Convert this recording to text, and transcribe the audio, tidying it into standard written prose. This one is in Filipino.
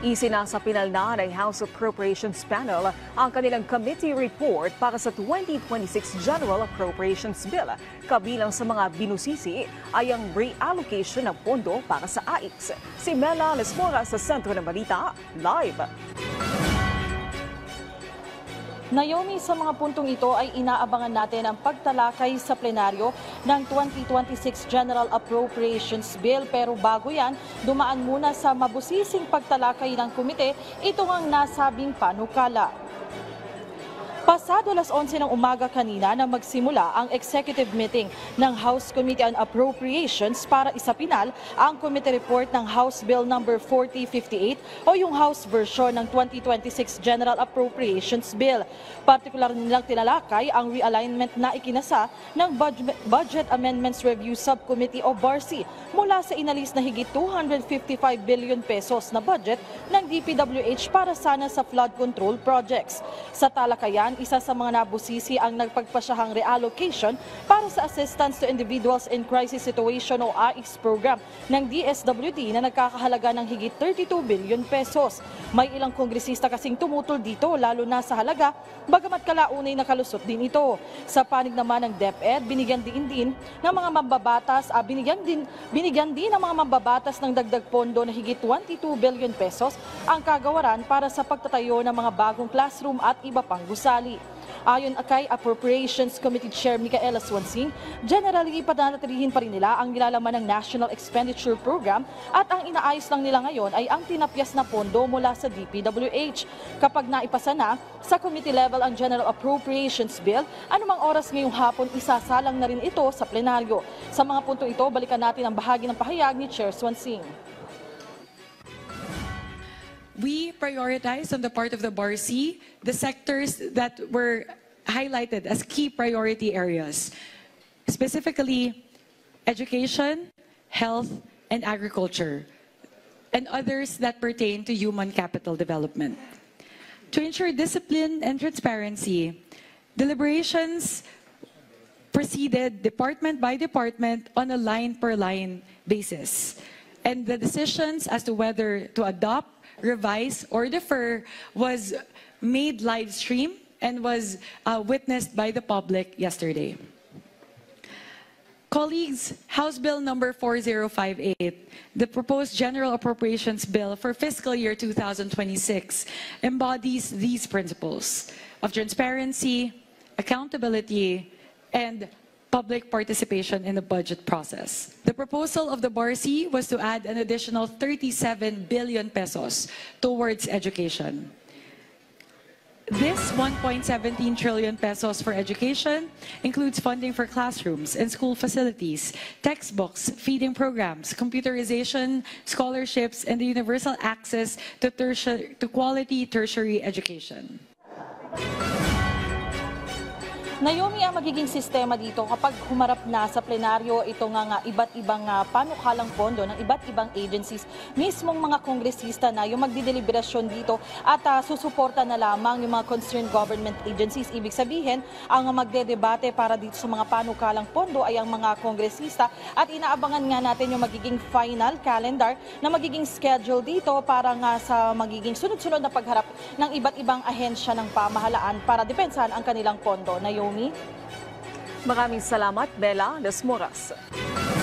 Isinasapinal na ng House Appropriations Panel ang kanilang committee report para sa 2026 General Appropriations Bill. Kabilang sa mga binusisi ay ang reallocation ng pondo para sa AIX. Si Mela Lesmora sa Sentro ng Balita, live. Naomi, sa mga puntong ito ay inaabangan natin ang pagtalakay sa plenaryo ng 2026 General Appropriations Bill. Pero bago yan, dumaan muna sa mabusising pagtalakay ng komite itong ang nasabing panukala. Pasado alas 11 ng umaga kanina na magsimula ang executive meeting ng House Committee on Appropriations para isapinal ang committee report ng House Bill No. 4058 o yung House version ng 2026 General Appropriations Bill. Partikular nilang tinalakay ang realignment na ikinasa ng Budget Amendments Review Subcommittee o BARC mula sa inalis na higit 255 billion pesos na budget ng DPWH para sana sa flood control projects. Sa talakayan, isa sa mga nabusisi ang nagpagpasyahang reallocation para sa Assistance to Individuals in Crisis Situation o AIX program ng DSWD na nagkakahalaga ng higit 32 billion pesos. May ilang kongresista kasing tumutol dito lalo na sa halaga, bagamat kalaunay nakalusot din ito. Sa panig naman ng DepEd, binigyan din ng mga mambabatas, binigyan din ng mga mambabatas ng dagdag pondo na higit 22 billion pesos ang kagawaran para sa pagtatayo ng mga bagong classroom at iba pang gusali. Ayon kay Appropriations Committee Chair Micaela Swansing, generally ipananatilihin pa rin nila ang nilalaman ng National Expenditure Program at ang inaayos lang nila ngayon ay ang tinapyas na pondo mula sa DPWH. Kapag naipasa na sa committee level ang General Appropriations Bill, anumang oras ngayong hapon isasalang na rin ito sa plenaryo. Sa mga punto ito, balikan natin ang bahagi ng pahayag ni Chair Swansing. We prioritize on the part of the BARC the sectors that were highlighted as key priority areas, specifically education, health, and agriculture, and others that pertain to human capital development. To ensure discipline and transparency, deliberations proceeded department by department on a line-per-line basis, and the decisions as to whether to adopt, revise, or defer was made live stream and was witnessed by the public yesterday. Colleagues, House Bill number 4058, the proposed General Appropriations Bill for fiscal year 2026, embodies these principles of transparency, accountability, and public participation in the budget process. The proposal of the BARC was to add an additional 37 billion pesos towards education. This 1.17 trillion pesos for education includes funding for classrooms and school facilities, textbooks, feeding programs, computerization, scholarships, and the universal access to quality tertiary education. Naomi, ang magiging sistema dito kapag humarap na sa plenaryo ito nga iba't ibang panukalang pondo ng iba't ibang agencies, mismong mga kongresista na yung magdideliberasyon dito at susuporta na lamang yung mga concerned government agencies. Ibig sabihin, ang magdedebate para dito sa mga panukalang pondo ay ang mga kongresista at inaabangan nga natin yung magiging final calendar na magiging schedule dito para nga sa magiging sunod-sunod na pagharap ng iba't ibang ahensya ng pamahalaan para depensahan ang kanilang pondo. Naomi? Maraming salamat, Bella Lesmoras.